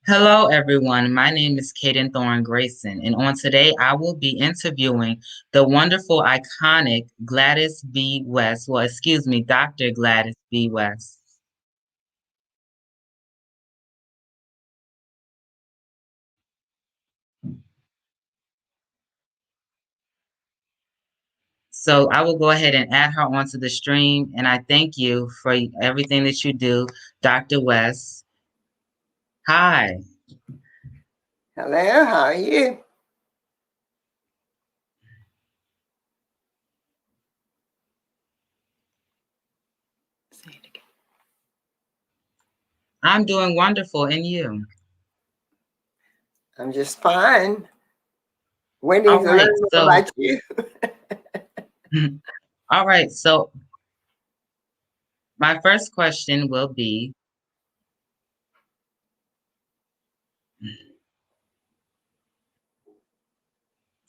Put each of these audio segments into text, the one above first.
Hello, everyone. My name is Caden Grayson, and on today I will be interviewing the wonderful, iconic Gladys B. West. Well, excuse me, Dr. Gladys B. West. So I will go ahead and add her onto the stream, and I thank you for everything that you do, Dr. West. Hi. Hello, how are you? Say it again. I'm doing wonderful, and you? I'm just fine. Waiting All to learn right. more So, about you. all right. So my first question will be.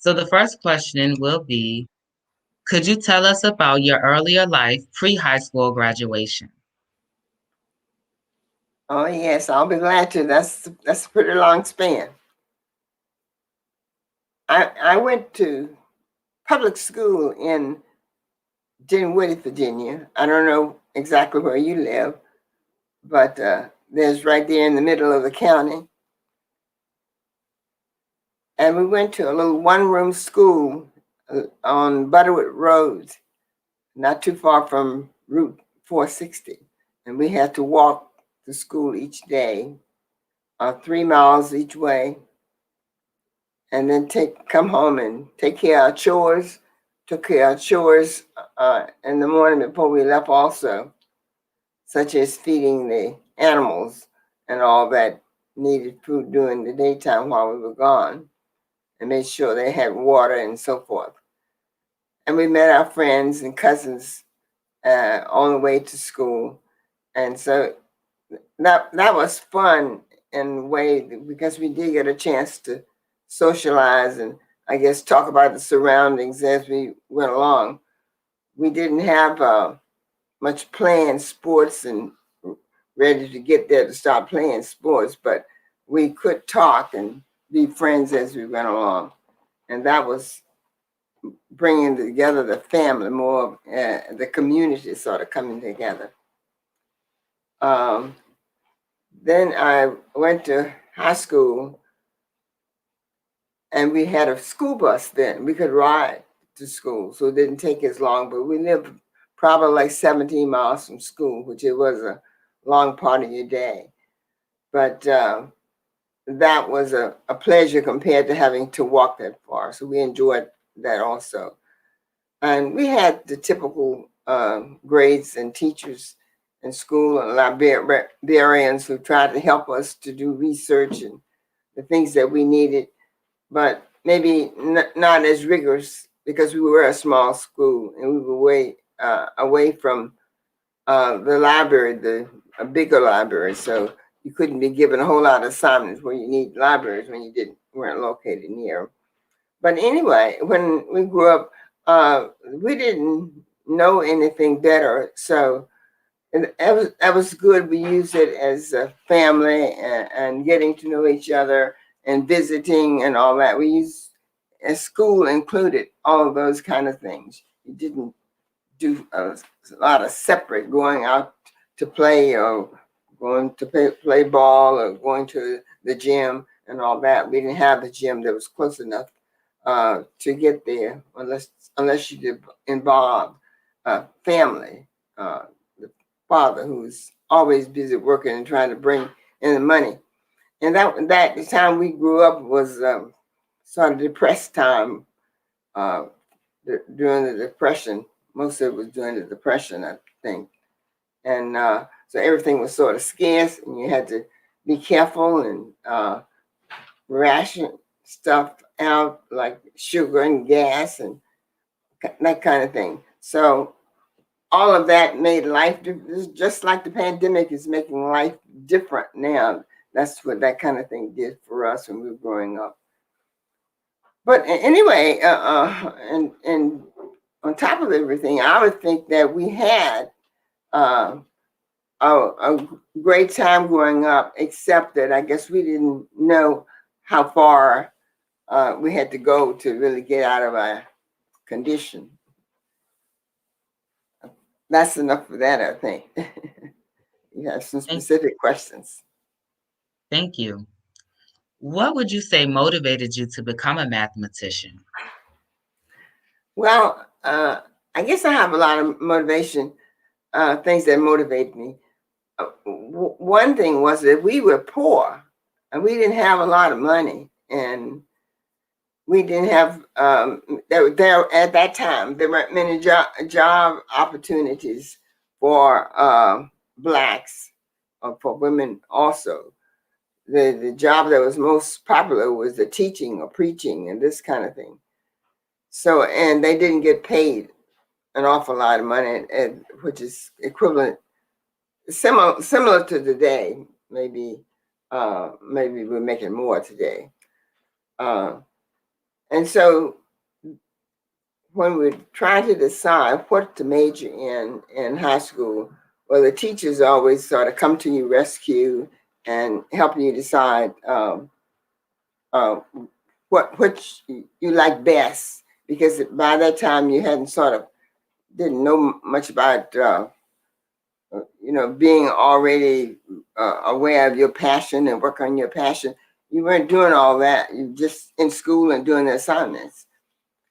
So the first question will be, could you tell us about your earlier life pre-high school graduation? Oh yes, I'll be glad to. That's a pretty long span. I went to public school in Dinwiddie, Virginia. I don't know exactly where you live, but there's right there in the middle of the county. And we went to a little one-room school on Butterwood Road, not too far from Route 460. And we had to walk to school each day, 3 miles each way, and then come home and take care of our chores. Took care of our chores in the morning before we left, also, such as feeding the animals and all that needed food during the daytime while we were gone, and made sure they had water and so forth. And we met our friends and cousins on the way to school, and so that was fun in a way because we did get a chance to socialize and I guess talk about the surroundings as we went along. We didn't have much playing sports and ready to get there to start playing sports, but we could talk and be friends as we went along, and that was bringing together the family more, the community sort of coming together. Um, then I went to high school, and we had a school bus then. We could ride to school, so it didn't take as long. But we lived probably like 17 miles from school, which it was a long part of your day. But that was a pleasure compared to having to walk that far. So we enjoyed that also. And we had the typical grades and teachers in school and librarians who tried to help us to do research and the things that we needed, but maybe not as rigorous because we were a small school and we were way away from the library, a bigger library. So you couldn't be given a whole lot of assignments where you need libraries when you weren't located near. But anyway, when we grew up, we didn't know anything better. So and that was good. We used it as a family and getting to know each other and visiting and all that. We used, as school included, all of those kind of things. You didn't do a lot of separate going out to play or going to play ball or going to the gym and all that. We didn't have a gym that was close enough to get there unless you did involve family. The father who's always busy working and trying to bring in the money. And that the time we grew up was sort of depressed time uh, during the depression. Most of it was during the depression, I think. And so everything was sort of scarce, and you had to be careful and ration stuff out like sugar and gas and that kind of thing. So all of that made life just like the pandemic is making life different now. That's what that kind of thing did for us when we were growing up. But anyway, and on top of everything, I would think that we had uh, a great time growing up, except that I guess we didn't know how far we had to go to really get out of our condition. That's enough for that, I think. You have some Thank, specific questions. thank you. What would you say motivated you to become a mathematician? Well, I guess I have a lot of motivation, things that motivate me. One thing was that we were poor and we didn't have a lot of money, and we didn't have there at that time. There weren't many job opportunities for blacks or for women also. The job that was most popular was the teaching or preaching and this kind of thing. So, and they didn't get paid an awful lot of money, which is equivalent, similar to today. Maybe we're making more today. Uh, and so when we're trying to decide what to major in high school, well, the teachers always sort of come to you rescue and help you decide uh, what you like best, because by that time you hadn't sort of didn't know much about being already aware of your passion and work on your passion. You weren't doing all that. You just in school and doing the assignments.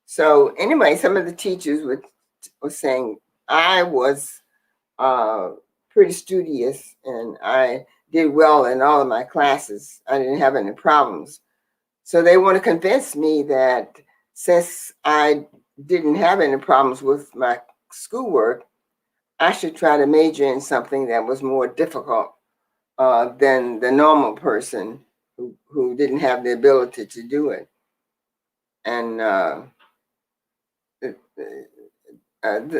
So anyway, some of the teachers were saying I was uh, pretty studious and I did well in all of my classes. I didn't have any problems. So they want to convince me that since I didn't have any problems with my schoolwork, I should try to major in something that was more difficult than the normal person who didn't have the ability to do it. And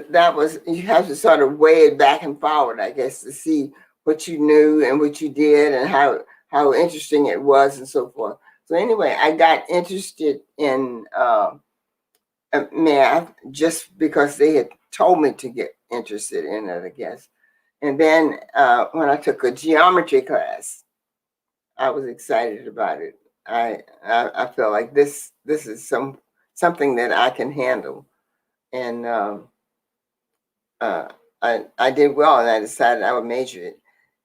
that was, you have to sort of weigh it back and forward, I guess, to see what you knew and what you did and how interesting it was and so forth. So anyway, I got interested in math just because they had told me to get interested in it, I guess. And then when I took a geometry class, I was excited about it. I felt like this is something that I can handle, and uh, I did well, and I decided I would major it.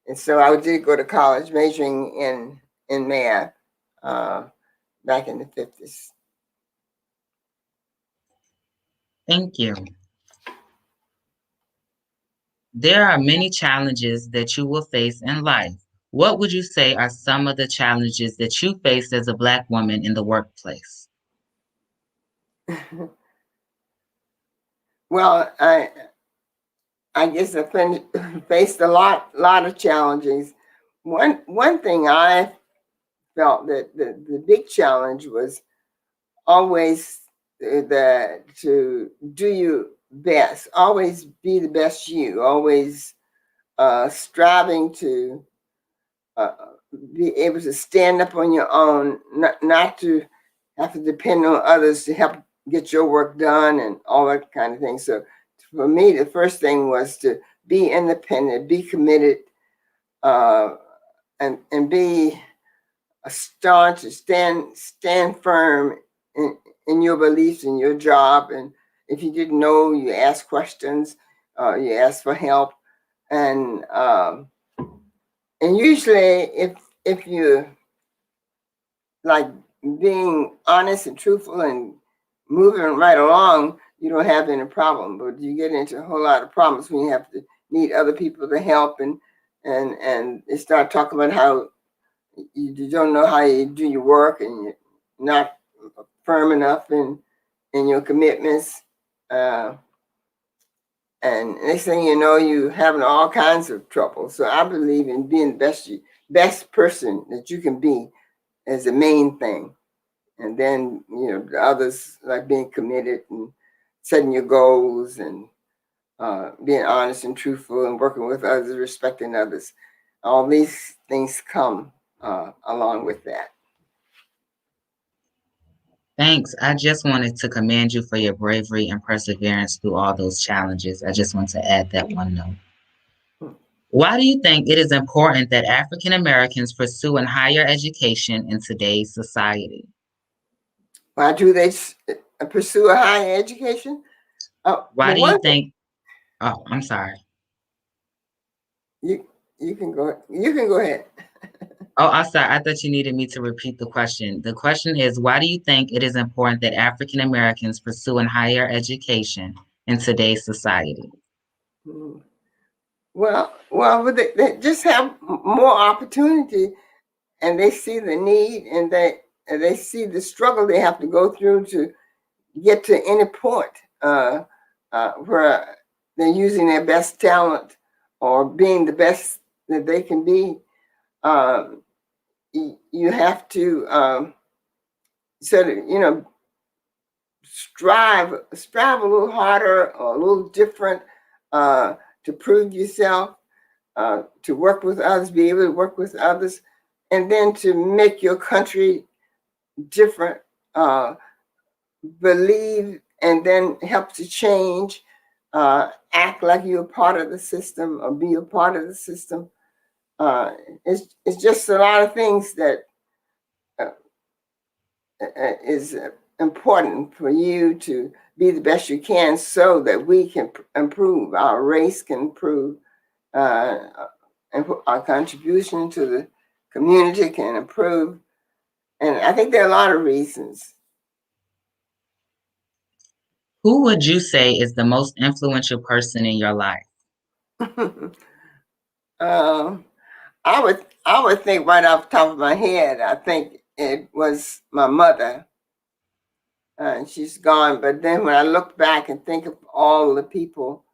And so I did go to college majoring in math uh, back in the 50s. Thank you. There are many challenges that you will face in life. What would you say are some of the challenges that you faced as a Black woman in the workplace? Well, I guess I faced a lot of challenges. One thing I felt that the big challenge was always the to do your best, always be the best you, always striving to uh, be able to stand up on your own, not to have to depend on others to help get your work done and all that kind of thing. So for me, the first thing was to be independent, be committed, uh, and be a staunch, stand firm in your beliefs in your job. And if you didn't know, you ask questions, you ask for help, and usually if you like being honest and truthful and moving right along, you don't have any problem. But you get into a whole lot of problems when you have to need other people to help, and they start talking about how you don't know how you do your work and you're not firm enough in your commitments. Uh, and next thing you know, you having all kinds of trouble. So I believe in being the best person that you can be as the main thing. And then, the others like being committed and setting your goals and being honest and truthful and working with others, respecting others. All these things come along with that. Thanks. I just wanted to commend you for your bravery and perseverance through all those challenges. I just want to add that one note. Why do you think it is important that African Americans pursue a higher education in today's society? Why do they pursue a higher education? Why The do you one thing think? Oh, I'm sorry. you you can go. You can go ahead. Oh, I'm sorry. I thought you needed me to repeat the question. The question is, why do you think it is important that African Americans pursue a higher education in today's society? Hmm. Well, but they just have more opportunity, and they see the need, and they see the struggle they have to go through to get to any point where they're using their best talent or being the best that they can be. Um, you have to sort of, strive a little harder or a little different to prove yourself, to work with others, be able to work with others, and then to make your country different, believe, and then help to change, act like you're a part of the system or be a part of the system. Uh, it's just a lot of things that uh, is important for you to be the best you can so that we can improve, our race can improve, uh, and our contribution to the community can improve. And I think there are a lot of reasons. Who would you say is the most influential person in your life? um, I would think right off the top of my head, I think it was my mother. She's gone, but then when I look back and think of all the people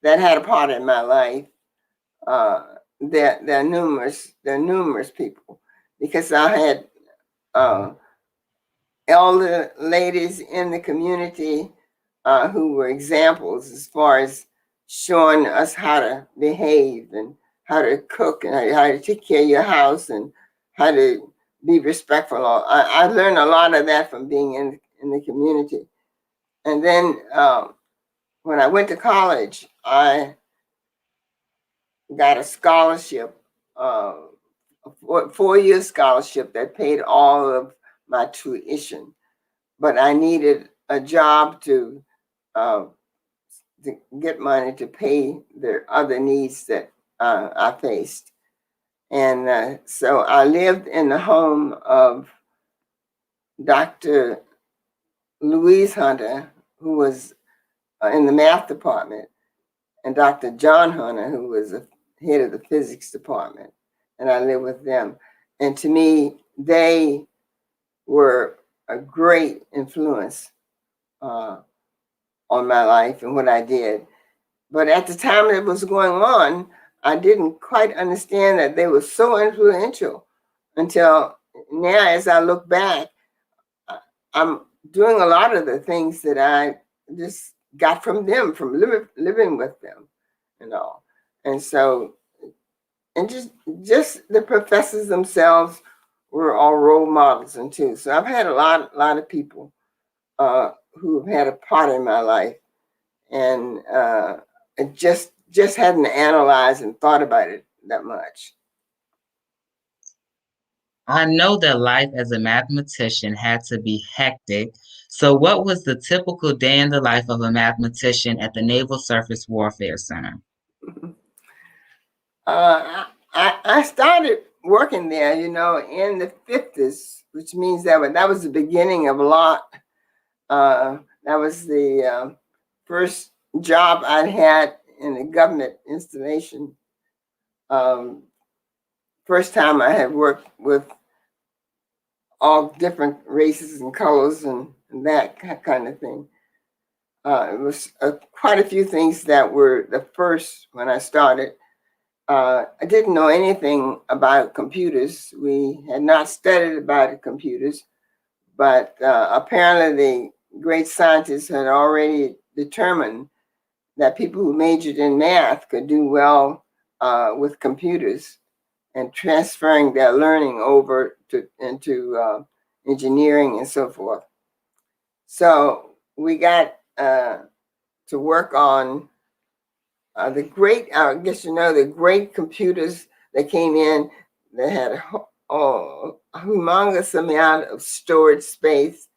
that had a part in my life, uh, there are numerous people because I had uh, elder ladies in the community who were examples as far as showing us how to behave and how to cook and how to take care of your house and how to be respectful. I learned a lot of that from being in the community. And then when I went to college, I got a scholarship, uh, a 4-year scholarship that paid all of my tuition. But I needed a job uh, to get money to pay the other needs that I faced. And so I lived in the home of Dr. Louise Hunter, who was in the math department, and Dr. John Hunter, who was the head of the physics department. And I lived with them. And to me, they were a great influence uh, on my life and what I did. But at the time it was going on, I didn't quite understand that they were so influential until now, as I look back, I'm doing a lot of the things that I just got from them, from living with them and all. And so, and just the professors themselves were all role models and too. So I've had a lot of people who have had a part in my life, and I just hadn't analyzed and thought about it that much. I know that life as a mathematician had to be hectic. So, what was the typical day in the life of a mathematician at the Naval Surface Warfare Center? I started working there, in the 50s, which means that was the beginning of a lot. That was the first job I'd had in a government installation. Um, First time I had worked with all different races and colors and that kind of thing. It was quite a few things that were the first when I started. I didn't know anything about computers. We had not studied about computers, but apparently the great scientists had already determined that people who majored in math could do well with computers and transferring their learning over into engineering and so forth. So we got to work on the great, I guess you know, the great computers that came in that had a humongous amount of storage space,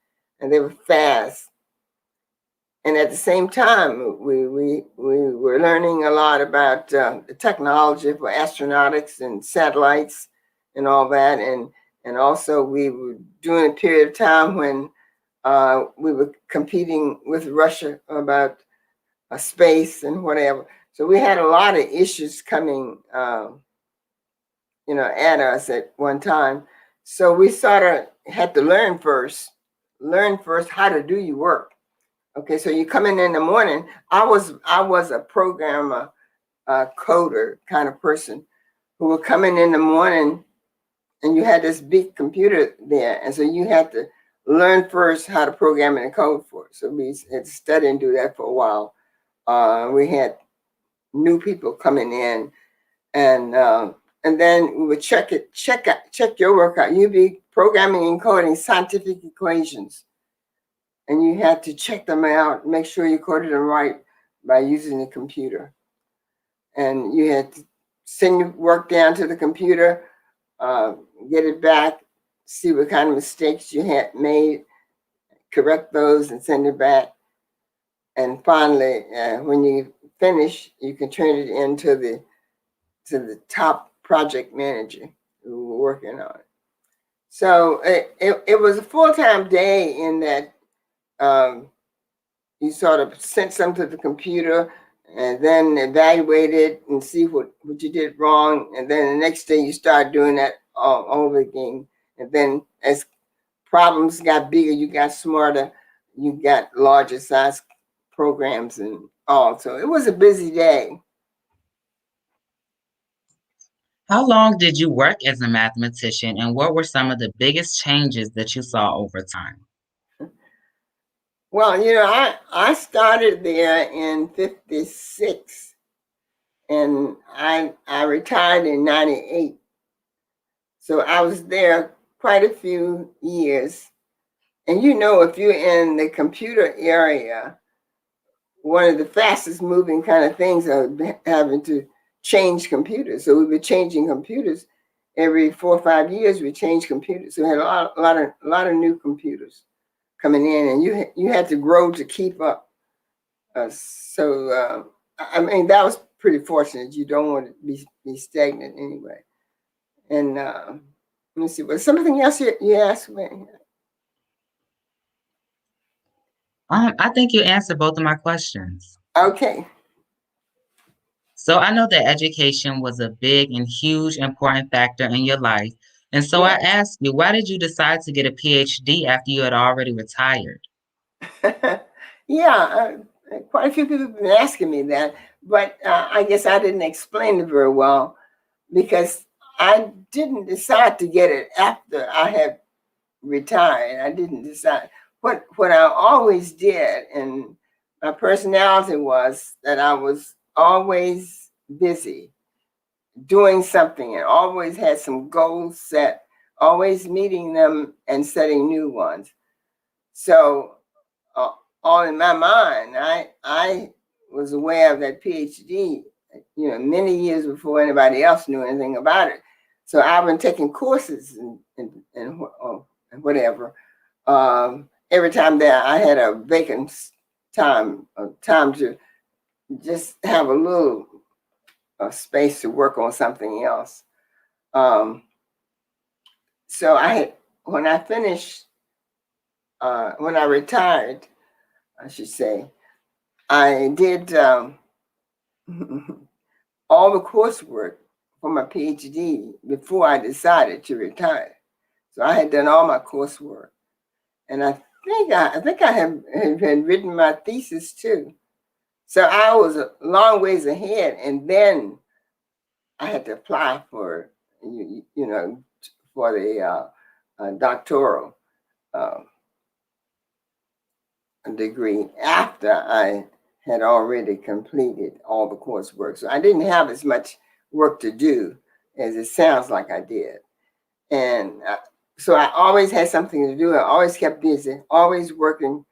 and they were fast. And at the same time, we were learning a lot about the technology for astronautics and satellites and all that. And also we were during a period of time when we were competing with Russia about space and whatever. So we had a lot of issues coming, at us at one time. So we sort of had to learn first how to do your work. Okay, so you come in the morning. I was a programmer, coder kind of person who would come in the morning, and you had this big computer there, and so you had to learn first how to program and code for it. So we had to study and do that for a while. We had new people coming in, and then we would check your work out. You'd be programming and coding scientific equations, and you had to check them out, make sure you coded them right by using the computer. And you had to send your work down to the computer, get it back, see what kind of mistakes you had made, correct those, and send it back. And finally, when you finish, you can turn it into the top project manager who were working on it. So it was a full-time day in that you sort of sent something to the computer and then evaluate it and see what you did wrong. And then the next day you start doing that all over again. And then as problems got bigger, you got smarter, you got larger size programs and all. So it was a busy day. How long did you work as a mathematician, and what were some of the biggest changes that you saw over time? Well, I started there in 56 and I retired in 98. So I was there quite a few years. And if you're in the computer area, one of the fastest moving kind of things are having to change computers. So we were changing computers every 4 or 5 years. We changed computers. So we had a lot of new computers coming in, and you had to grow to keep up. I mean, that was pretty fortunate. You don't want to be stagnant anyway. And let me see. Was something else you asked me? I think you answered both of my questions. Okay. So I know that education was a big and huge important factor in your life. And so I Yeah. asked you, why did you decide to get a PhD after you had already retired? Yeah. Quite a few people have been asking me that, but I guess I didn't explain it very well because I didn't decide to get it after I had retired. I didn't decide. What I always did, and my personality was that I was always busy doing something and always had some goals set, always meeting them and setting new ones. So uh, all in my mind, I was aware of that PhD, many years before anybody else knew anything about it. So I've been taking courses and whatever. Every time that I had a vacant time to just have a little space to work on something else. Um, so when I finished, when I retired, I should say, I did all the coursework for my PhD before I decided to retire. So I had done all my coursework, and I think I had written my thesis too. So I was a long ways ahead, and then I had to apply for for the doctoral uh, degree after I had already completed all the coursework. So I didn't have as much work to do as it sounds like I did. And so I always had something to do. I always kept busy, always working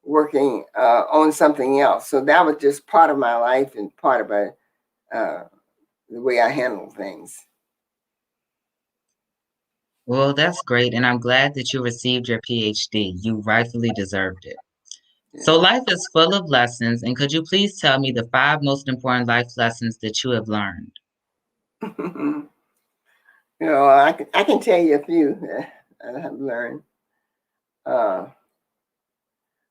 working on something else. So that was just part of my life and part of the way I handle things. Well, that's great, and I'm glad that you received your PhD. You rightfully deserved it. So life is full of lessons, and could you please tell me the 5 most important life lessons that you have learned? I can tell you a few that I have learned. Uh,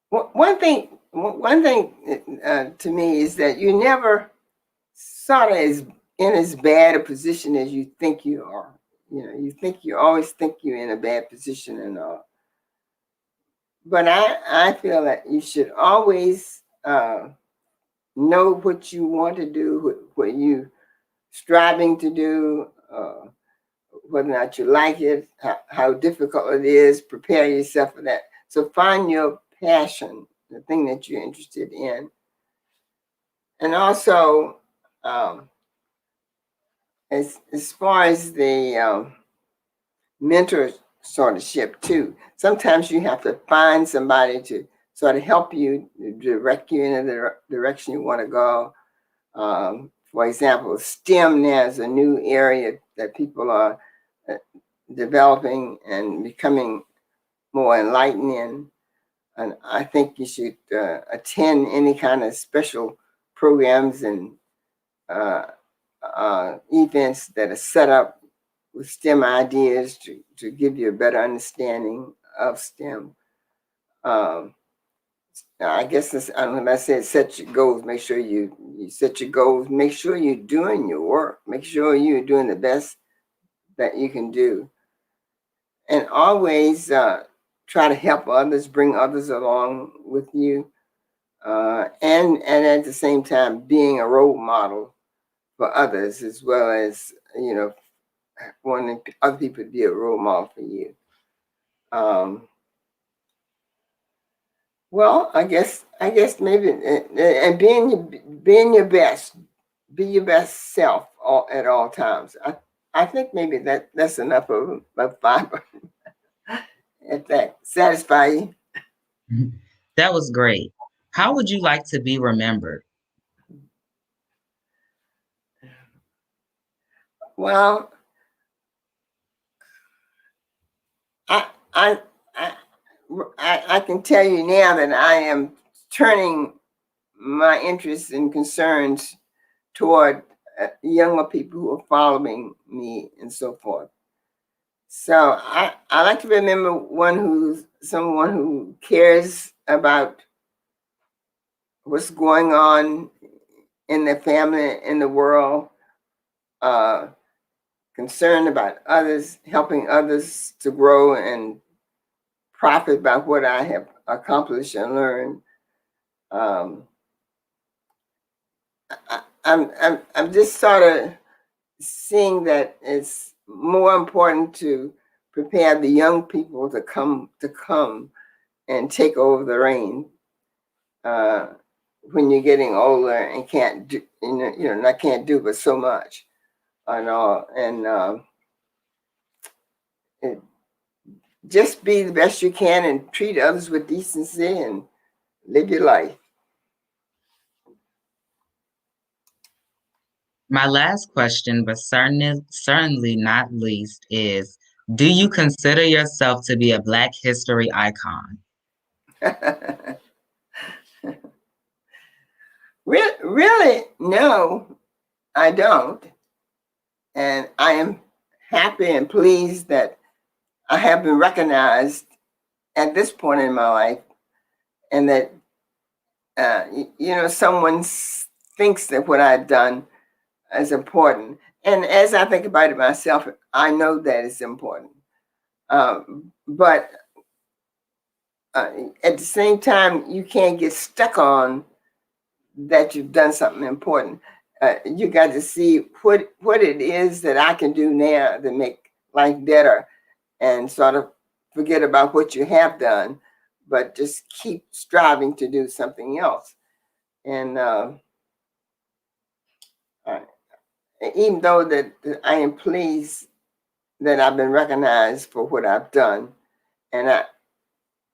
one thing to me is that you never sort of is in as bad a position as you think you are. You always think you're in a bad position and all. But I feel that you should always know what you want to do, what you striving to do, whether or not you like it, how difficult it is. Prepare yourself for that. So find your passion, the thing that you're interested in, and also as far as the mentor sort of ship too. Sometimes you have to find somebody to sort of help you, direct you in the direction you want to go. For example, STEM now is a new area that people are uh, developing and becoming more enlightened in. And I think you should attend any kind of special programs and uh, events that are set up with STEM ideas to give you a better understanding of STEM. Um, I guess this, I don't know if I said set your goals, make sure you set your goals, make sure you're doing your work, make sure you're doing the best that you can do. And always try to help others, bring others along with you. And at the same time, being a role model for others as well as, wanting other people to be a role model for you. Um, well, I guess maybe and being your best, be your best self at all times. I think maybe that's enough of fiber. If that satisfy you. That was great. How would you like to be remembered? Well, I I I I can tell you now that I am turning my interests and concerns toward younger people who are following me and so forth. So I like to remember someone who cares about what's going on in their family, in the world, uh, concerned about others, helping others to grow and profit by what I have accomplished and learned. Um, I'm just sort of seeing that it's more important to prepare the young people to come and take over the reign uh, when you're getting older and can't do, not can't do but so much and all, and it, just be the best you can and treat others with decency and live your life. My last question, but certainly not least, is do you consider yourself to be a Black history icon? Really, no, I don't, and I am happy and pleased that I have been recognized at this point in my life, and that someone thinks that what I've done is important. And as I think about it myself, I know that it's important. But at the same time, you can't get stuck on that you've done something important. You got to see what it is that I can do now to make life better, and sort of forget about what you have done, but just keep striving to do something else. And uh, even though that I am pleased that I've been recognized for what I've done, and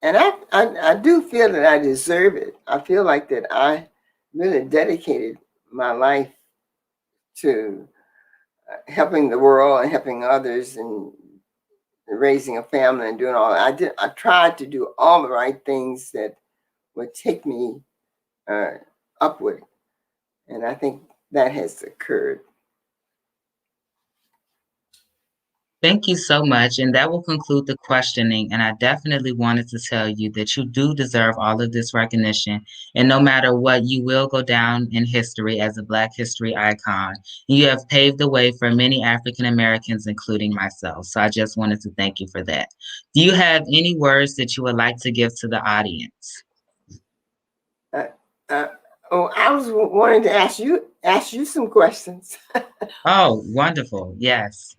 And I do feel that I deserve it. I feel like that I really dedicated my life to helping the world and helping others and raising a family and doing all that. I tried to do all the right things that would take me uh, upward, and I think that has occurred. Thank you so much. And that will conclude the questioning. And I definitely wanted to tell you that you do deserve all of this recognition. And no matter what, you will go down in history as a Black history icon. You have paved the way for many African Americans, including myself. So I just wanted to thank you for that. Do you have any words that you would like to give to the audience? Uh, uh, oh, I was wanting to ask you some questions. Oh, wonderful. Yes.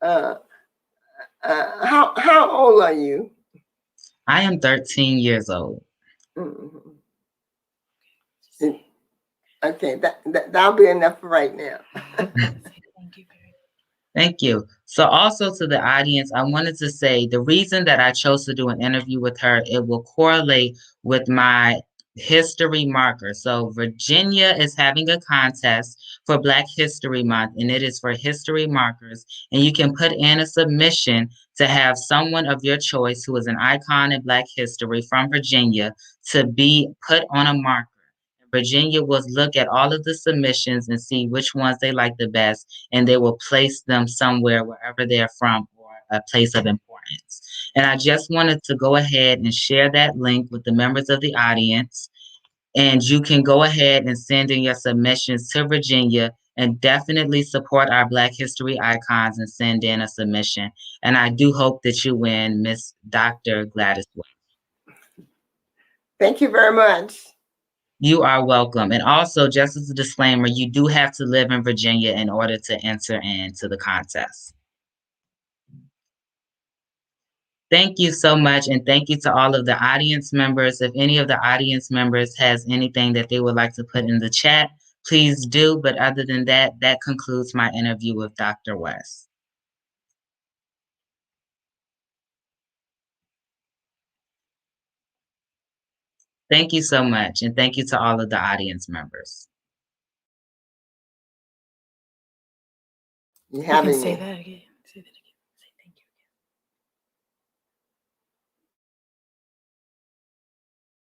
uh, how old are you? I am 13 years old. Mhm. Okay, that'll be enough for right now. Thank you very Thank you. So also to the audience, I wanted to say the reason that I chose to do an interview with her, it will correlate with my history marker. So Virginia is having a contest for Black History Month, and it is for history markers. And you can put in a submission to have someone of your choice who is an icon in Black history from Virginia to be put on a marker. Virginia will look at all of the submissions and see which ones they like the best, and they will place them somewhere wherever they're from or a place of importance. And I just wanted to go ahead and share that link with the members of the audience. And you can go ahead and send in your submissions to Virginia and definitely support our Black history icons and send in a submission. And I do hope that you win, Miss Dr. Gladys. Thank you very much. You are welcome. And also, just as a disclaimer, you do have to live in Virginia in order to enter into the contest. Thank you so much. And thank you to all of the audience members. If any of the audience members has anything that they would like to put in the chat, please do. But other than that, that concludes my interview with Dr. West. Thank you so much. And thank you to all of the audience members. You You can having say me? that again. Say that again.